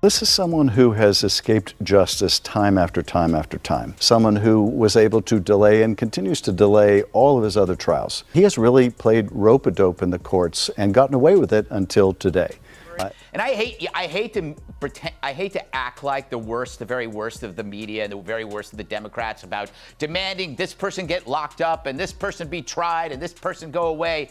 This is someone who has escaped justice time after time after time. Someone who was able to delay and continues to delay all of his other trials. He has really played rope-a-dope in the courts and gotten away with it until today. And I hate to pretend, I hate to act like the very worst of the media and the very worst of the Democrats about demanding this person get locked up and this person be tried and this person go away.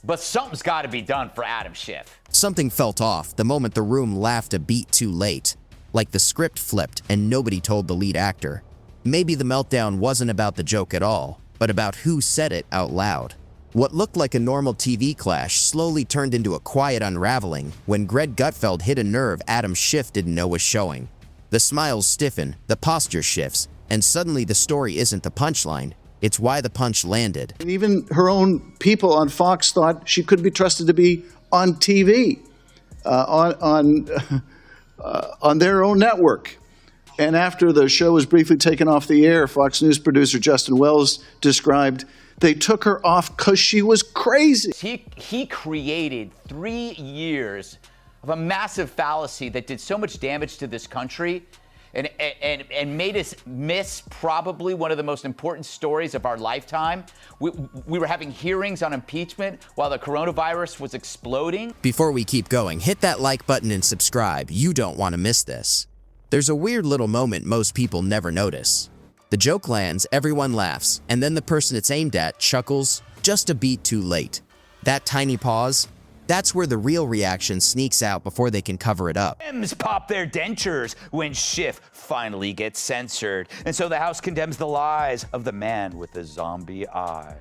But something's got to be done for Adam Schiff. Something felt off the moment the room laughed a beat too late. Like the script flipped and nobody told the lead actor. Maybe the meltdown wasn't about the joke at all, but about who said it out loud. What looked like a normal TV clash slowly turned into a quiet unraveling when Greg Gutfeld hit a nerve Adam Schiff didn't know was showing. The smiles stiffen, the posture shifts, and suddenly the story isn't the punchline. It's why the punch landed. And even her own people on Fox thought she couldn't be trusted to be on TV, on their own network. And after the show was briefly taken off the air, Fox News producer Justin Wells described they took her off because she was crazy. He created 3 years of a massive fallacy that did so much damage to this country and made us miss probably one of the most important stories of our lifetime. We were having hearings on impeachment while the coronavirus was exploding. Before we keep going, hit that like button and subscribe. You don't want to miss this. There's a weird little moment most people never notice. The joke lands, everyone laughs, and then the person it's aimed at chuckles just a beat too late. That tiny pause, that's where the real reaction sneaks out before they can cover it up. Dems pop their dentures when Schiff finally gets censored. And so the House condemns the lies of the man with the zombie eyes.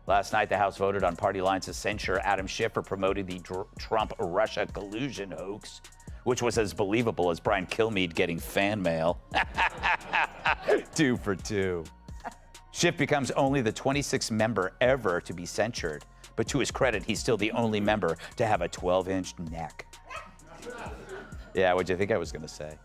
Last night, the House voted on party lines to censure Adam Schiff for promoting the Trump-Russia collusion hoax, which was as believable as Brian Kilmeade getting fan mail. 2 for 2. Schiff becomes only the 26th member ever to be censured. But to his credit, he's still the only member to have a 12-inch neck. Yeah, what'd you think I was going to say?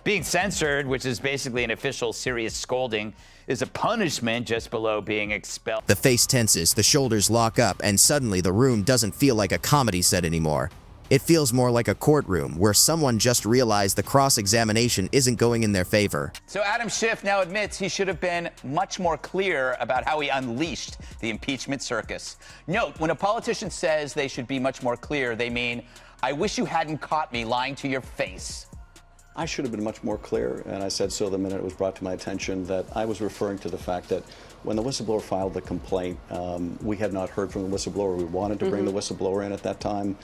Being censored, which is basically an official serious scolding, is a punishment just below being expelled. The face tenses, the shoulders lock up, and suddenly the room doesn't feel like a comedy set anymore. It feels more like a courtroom where someone just realized the cross-examination isn't going in their favor. So Adam Schiff now admits he should have been much more clear about how he unleashed the impeachment circus. Note, when a politician says they should be much more clear, they mean, I wish you hadn't caught me lying to your face. I should have been much more clear, and I said so the minute it was brought to my attention that I was referring to the fact that when the whistleblower filed the complaint, we had not heard from the whistleblower. We wanted to bring the whistleblower in at that time.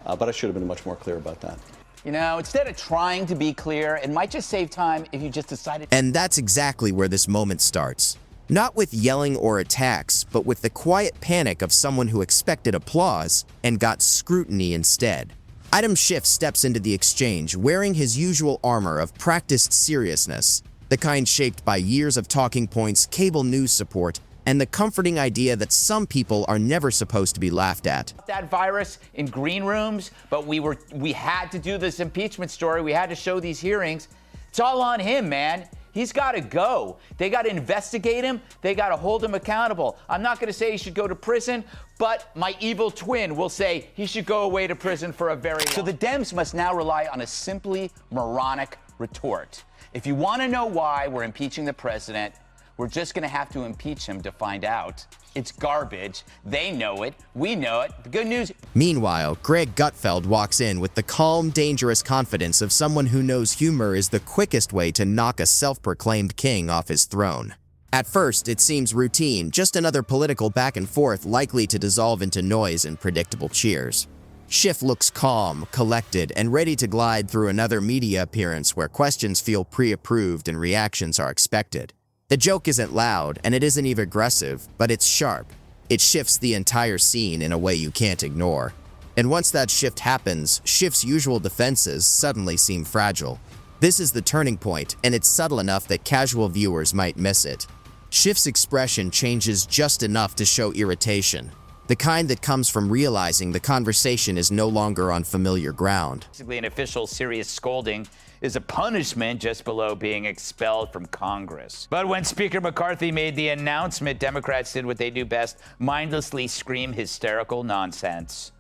But I should have been much more clear about that. You know, instead of trying to be clear, it might just save time if you just decided. And that's exactly where this moment starts. Not with yelling or attacks, but with the quiet panic of someone who expected applause and got scrutiny instead. Adam Schiff steps into the exchange wearing his usual armor of practiced seriousness, the kind shaped by years of talking points, cable news support, and the comforting idea that some people are never supposed to be laughed at. That virus in green rooms, but we had to do this impeachment story. We had to show these hearings. It's all on him, man. He's got to go. They got to investigate him. They got to hold him accountable. I'm not going to say he should go to prison, but my evil twin will say he should go away to prison for a very long time. So the Dems must now rely on a simply moronic retort. If you want to know why we're impeaching the president, we're just going to have to impeach him to find out. It's garbage. They know it. We know it. The good news. Meanwhile, Greg Gutfeld walks in with the calm, dangerous confidence of someone who knows humor is the quickest way to knock a self-proclaimed king off his throne. At first, it seems routine, just another political back and forth likely to dissolve into noise and predictable cheers. Schiff looks calm, collected, and ready to glide through another media appearance where questions feel pre-approved and reactions are expected. The joke isn't loud, and it isn't even aggressive, but it's sharp. It shifts the entire scene in a way you can't ignore. And once that shift happens, Schiff's usual defenses suddenly seem fragile. This is the turning point, and it's subtle enough that casual viewers might miss it. Schiff's expression changes just enough to show irritation, the kind that comes from realizing the conversation is no longer on familiar ground. Basically, an official serious scolding is a punishment just below being expelled from Congress. But when Speaker McCarthy made the announcement, Democrats did what they do best, mindlessly scream hysterical nonsense.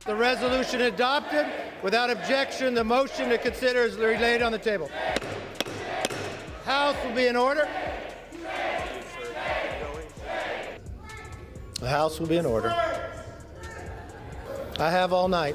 The resolution adopted. Without objection, the motion to consider is laid on the table. House will be in order. The House will be in order. I have all night.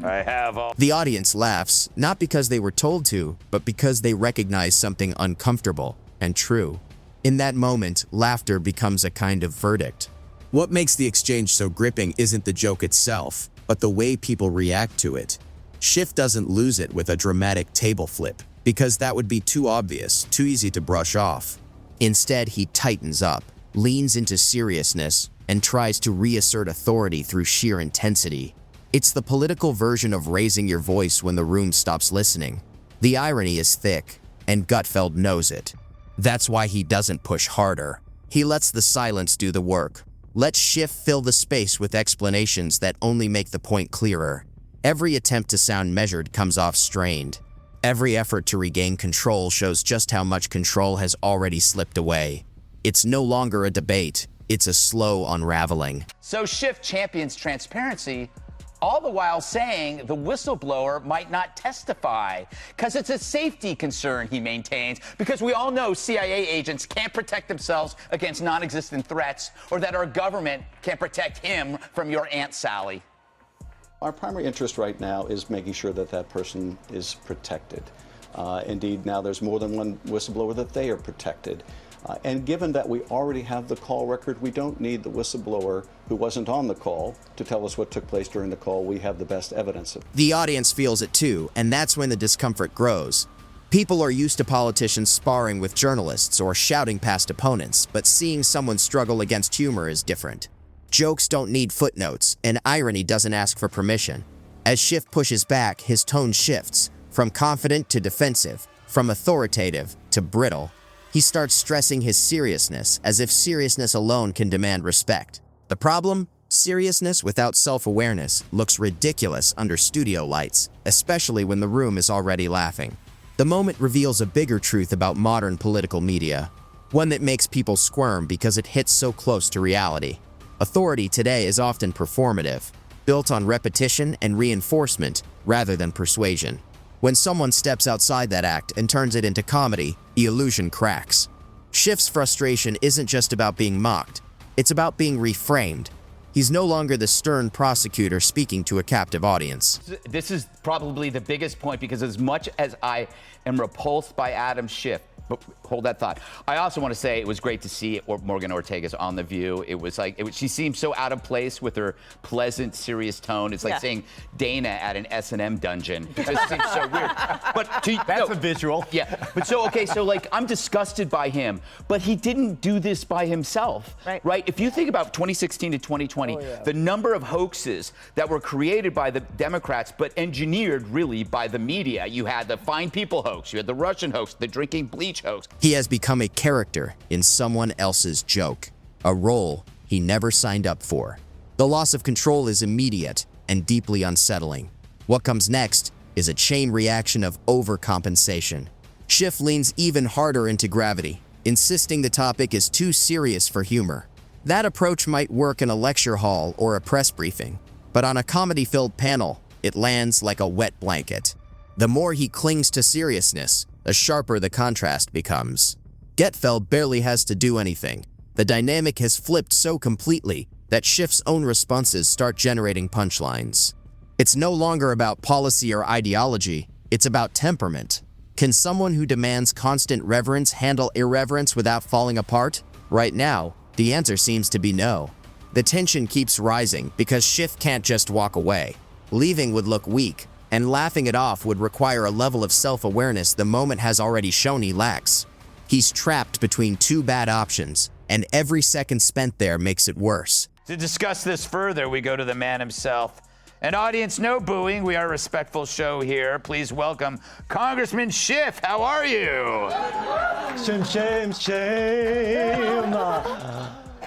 I have all. The audience laughs, not because they were told to, but because they recognize something uncomfortable and true. In that moment, laughter becomes a kind of verdict. What makes the exchange so gripping isn't the joke itself, but the way people react to it. Schiff doesn't lose it with a dramatic table flip, because that would be too obvious, too easy to brush off. Instead, he tightens up, leans into seriousness, and tries to reassert authority through sheer intensity. It's the political version of raising your voice when the room stops listening. The irony is thick, and Gutfeld knows it. That's why he doesn't push harder. He lets the silence do the work. Let Schiff fill the space with explanations that only make the point clearer. Every attempt to sound measured comes off strained. Every effort to regain control shows just how much control has already slipped away. It's no longer a debate, it's a slow unraveling. So Schiff champions transparency, all the while saying the whistleblower might not testify because it's a safety concern, he maintains, because we all know CIA agents can't protect themselves against non-existent threats, or that our government can't protect him from your Aunt Sally. Our primary interest right now is making sure that that person is protected. Indeed, now there's more than one whistleblower that they are protected. And given that we already have the call record, we don't need the whistleblower who wasn't on the call to tell us what took place during the call. We have the best evidence of it. The audience feels it too, and that's when the discomfort grows. People are used to politicians sparring with journalists or shouting past opponents, but seeing someone struggle against humor is different. Jokes don't need footnotes, and irony doesn't ask for permission. As Schiff pushes back, his tone shifts, from confident to defensive, from authoritative to brittle. He starts stressing his seriousness, as if seriousness alone can demand respect. The problem? Seriousness without self-awareness looks ridiculous under studio lights, especially when the room is already laughing. The moment reveals a bigger truth about modern political media, one that makes people squirm because it hits so close to reality. Authority today is often performative, built on repetition and reinforcement rather than persuasion. When someone steps outside that act and turns it into comedy, the illusion cracks. Schiff's frustration isn't just about being mocked, it's about being reframed. He's no longer the stern prosecutor speaking to a captive audience. This is probably the biggest point, because as much as I am repulsed by Adam Schiff, but hold that thought. I also want to say it was great to see Morgan Ortega's on The View. It was like, she seemed so out of place with her pleasant, serious tone. It's like saying Dana at an S&M dungeon. It just seems so weird. But that's a visual. Yeah. But so, okay, so like, I'm disgusted by him, but he didn't do this by himself. Right? If you think about 2016 to 2020, the number of hoaxes that were created by the Democrats, but engineered really by the media. You had the Fine People hoax, you had the Russian hoax, the drinking bleach hoax. He has become a character in someone else's joke, a role he never signed up for. The loss of control is immediate and deeply unsettling. What comes next is a chain reaction of overcompensation. Schiff leans even harder into gravity, insisting the topic is too serious for humor. That approach might work in a lecture hall or a press briefing, but on a comedy-filled panel, it lands like a wet blanket. The more he clings to seriousness, the sharper the contrast becomes. Gutfeld barely has to do anything. The dynamic has flipped so completely that Schiff's own responses start generating punchlines. It's no longer about policy or ideology, it's about temperament. Can someone who demands constant reverence handle irreverence without falling apart? Right now, the answer seems to be no. The tension keeps rising because Schiff can't just walk away. Leaving would look weak, and laughing it off would require a level of self-awareness the moment has already shown he lacks. He's trapped between two bad options, and every second spent there makes it worse. To discuss this further, we go to the man himself. An audience, no booing. We are a respectful show here. Please welcome Congressman Schiff. How are you? Shame, shame, shame.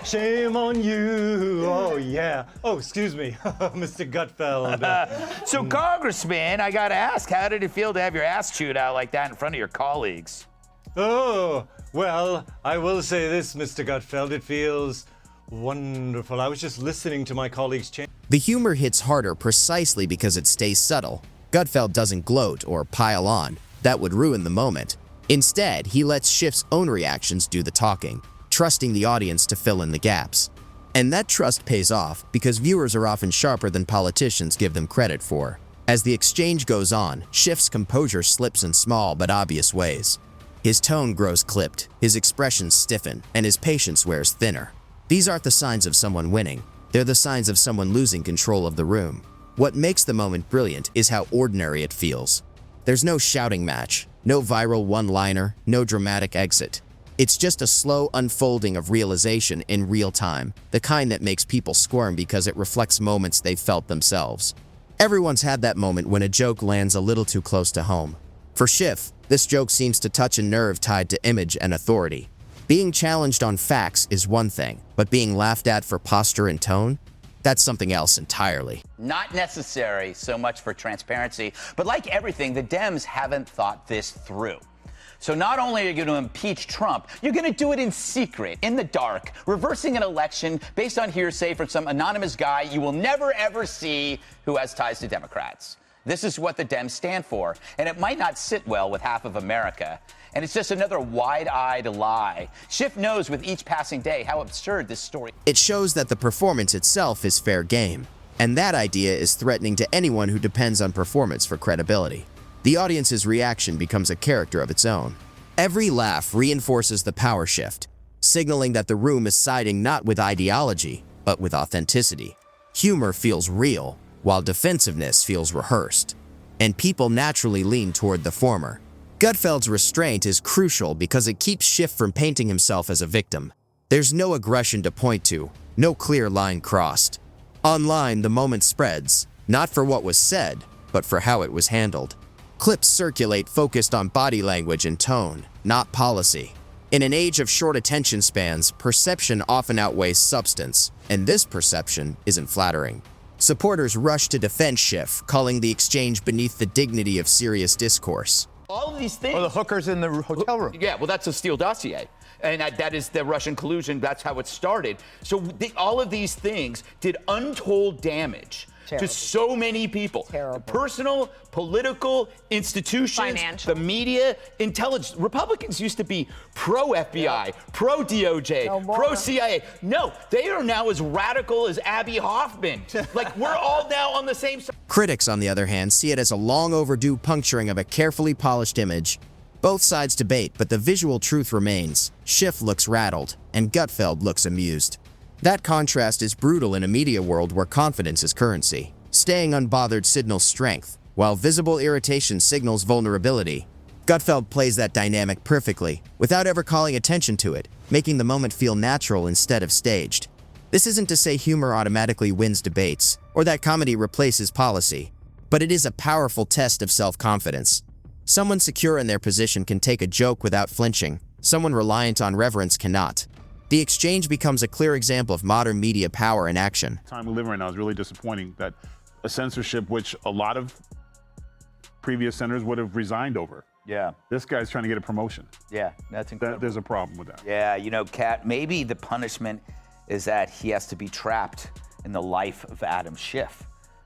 Shame on you. Oh, yeah. Oh, excuse me, Mr. Gutfeld. So, Congressman, I got to ask, how did it feel to have your ass chewed out like that in front of your colleagues? Oh, well, I will say this, Mr. Gutfeld. It feels Wonderful. I was just listening to my colleagues change. The humor hits harder precisely because it stays subtle. Gutfeld doesn't gloat or pile on. That would ruin the moment. Instead, he lets Schiff's own reactions do the talking, trusting the audience to fill in the gaps. And that trust pays off because viewers are often sharper than politicians give them credit for. As the exchange goes on, Schiff's composure slips in small but obvious ways. His tone grows clipped, his expressions stiffen, and his patience wears thinner. These aren't the signs of someone winning. They're the signs of someone losing control of the room. What makes the moment brilliant is how ordinary it feels. There's no shouting match, no viral one-liner, no dramatic exit. It's just a slow unfolding of realization in real time, the kind that makes people squirm because it reflects moments they've felt themselves. Everyone's had that moment when a joke lands a little too close to home. For Schiff, this joke seems to touch a nerve tied to image and authority. Being challenged on facts is one thing, but being laughed at for posture and tone? That's something else entirely. Not necessary so much for transparency, but like everything, the Dems haven't thought this through. So not only are you going to impeach Trump, you're going to do it in secret, in the dark, reversing an election based on hearsay from some anonymous guy you will never, ever see who has ties to Democrats. This is what the Dems stand for, and it might not sit well with half of America. And it's just another wide-eyed lie. Schiff knows with each passing day how absurd this story is. It shows that the performance itself is fair game, and that idea is threatening to anyone who depends on performance for credibility. The audience's reaction becomes a character of its own. Every laugh reinforces the power shift, signaling that the room is siding not with ideology, but with authenticity. Humor feels real, while defensiveness feels rehearsed, and people naturally lean toward the former. Gutfeld's restraint is crucial because it keeps Schiff from painting himself as a victim. There's no aggression to point to, no clear line crossed. Online, the moment spreads, not for what was said, but for how it was handled. Clips circulate focused on body language and tone, not policy. In an age of short attention spans, perception often outweighs substance, and this perception isn't flattering. Supporters rush to defend Schiff, calling the exchange beneath the dignity of serious discourse. All of these things. Or the hookers in the hotel room. Yeah, well, that's a Steele dossier. And that is the Russian collusion. That's how it started. So all of these things did untold damage to so many people. Terrible. Personal, political, institutions, Financial. the media, intelligence. Republicans used to be pro-FBI, pro-DOJ, No more. pro-CIA. No, they are now as radical as Abby Hoffman. Like, we're all now on the same side. Critics, on the other hand, see it as a long overdue puncturing of a carefully polished image. Both sides debate, but the visual truth remains. Schiff looks rattled, and Gutfeld looks amused. That contrast is brutal in a media world where confidence is currency. Staying unbothered signals strength, while visible irritation signals vulnerability. Gutfeld plays that dynamic perfectly, without ever calling attention to it, making the moment feel natural instead of staged. This isn't to say humor automatically wins debates, or that comedy replaces policy, but it is a powerful test of self-confidence. Someone secure in their position can take a joke without flinching. Someone reliant on reverence cannot. The exchange becomes a clear example of modern media power in action. The time we live in right now is really disappointing that a censorship which a lot of previous senators would have resigned over. Yeah. This guy's trying to get a promotion. Yeah, that's incredible. There's a problem with that. Yeah, you know, Kat, maybe the punishment is that he has to be trapped in the life of Adam Schiff.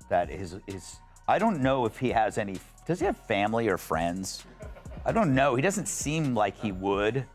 That is I don't know if he has any, does he have family or friends? I don't know. He doesn't seem like he would.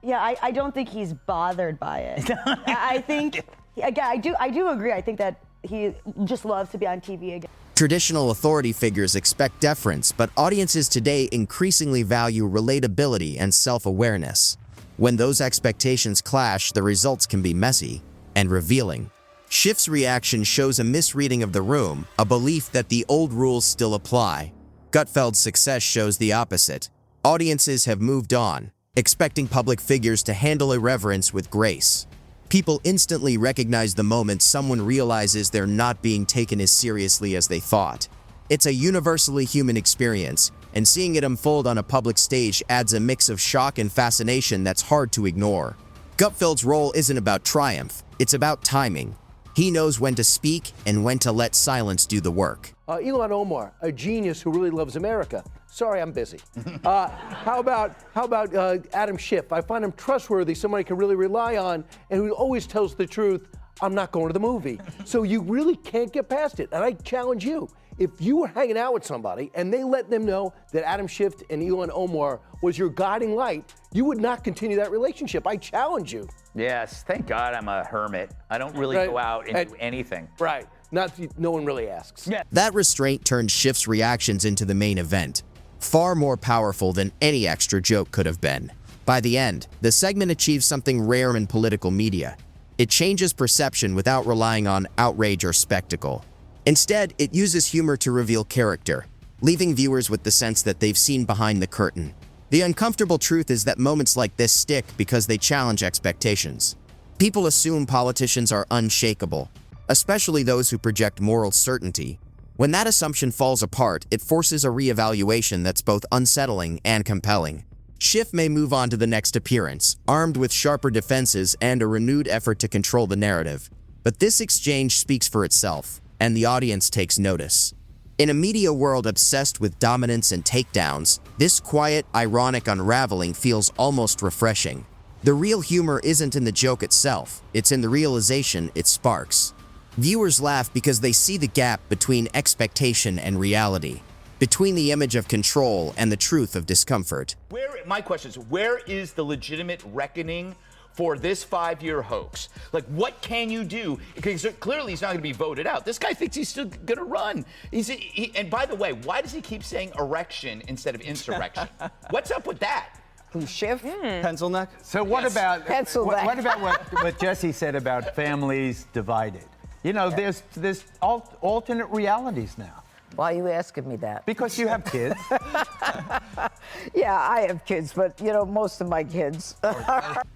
Yeah, I don't think he's bothered by it. I think, again, I do agree. I think that he just loves to be on TV again. Traditional authority figures expect deference, but audiences today increasingly value relatability and self-awareness. When those expectations clash, the results can be messy and revealing. Schiff's reaction shows a misreading of the room, a belief that the old rules still apply. Gutfeld's success shows the opposite. Audiences have moved on, expecting public figures to handle irreverence with grace. People instantly recognize the moment someone realizes they're not being taken as seriously as they thought. It's a universally human experience, and seeing it unfold on a public stage adds a mix of shock and fascination that's hard to ignore. Gutfeld's role isn't about triumph, it's about timing. He knows when to speak and when to let silence do the work. Elon Omar, a genius who really loves America. Sorry, I'm busy. How about Adam Schiff? I find him trustworthy, somebody can really rely on, and who always tells the truth. I'm not going to the movie. So you really can't get past it. And I challenge you, if you were hanging out with somebody and they let them know that Adam Schiff and Elon Omar was your guiding light, you would not continue that relationship. I challenge you. Yes, thank God I'm a hermit. I don't really go out and do anything. Right. No one really asks. Yeah. That restraint turned Schiff's reactions into the main event, far more powerful than any extra joke could have been. By the end, the segment achieves something rare in political media. It changes perception without relying on outrage or spectacle. Instead, it uses humor to reveal character, leaving viewers with the sense that they've seen behind the curtain. The uncomfortable truth is that moments like this stick because they challenge expectations. People assume politicians are unshakable, especially those who project moral certainty. When that assumption falls apart, it forces a reevaluation that's both unsettling and compelling. Schiff may move on to the next appearance, armed with sharper defenses and a renewed effort to control the narrative. But this exchange speaks for itself, and the audience takes notice. In a media world obsessed with dominance and takedowns, this quiet, ironic unraveling feels almost refreshing. The real humor isn't in the joke itself, it's in the realization it sparks. Viewers laugh because they see the gap between expectation and reality, between the image of control and the truth of discomfort. My question is, where is the legitimate reckoning for this 5-year hoax? Like, what can you do? Because clearly he's not going to be voted out. This guy thinks he's still going to run. And by the way, why does he keep saying erection instead of insurrection? What's up with that? Schiff? Pencil neck? So what about what Jesse said about families divided? You know, there's alternate realities now. Why are you asking me that? Because you have kids. Yeah, I have kids, but, you know, most of my kids.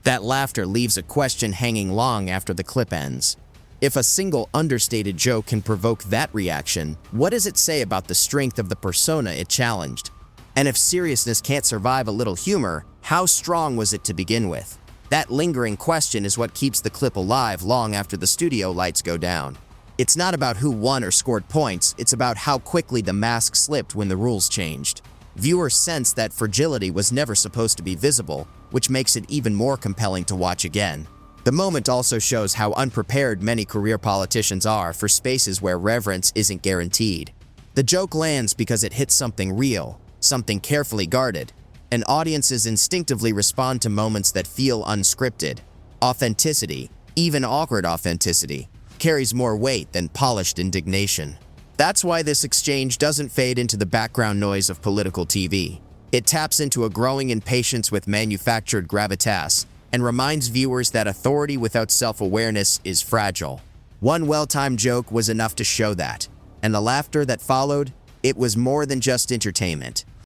That laughter leaves a question hanging long after the clip ends. If a single understated joke can provoke that reaction, what does it say about the strength of the persona it challenged? And if seriousness can't survive a little humor, how strong was it to begin with? That lingering question is what keeps the clip alive long after the studio lights go down. It's not about who won or scored points, it's about how quickly the mask slipped when the rules changed. Viewers sense that fragility was never supposed to be visible, which makes it even more compelling to watch again. The moment also shows how unprepared many career politicians are for spaces where reverence isn't guaranteed. The joke lands because it hits something real, something carefully guarded, and audiences instinctively respond to moments that feel unscripted. Authenticity, even awkward authenticity, carries more weight than polished indignation. That's why this exchange doesn't fade into the background noise of political TV. It taps into a growing impatience with manufactured gravitas and reminds viewers that authority without self-awareness is fragile. One well-timed joke was enough to show that, and the laughter that followed, it was more than just entertainment.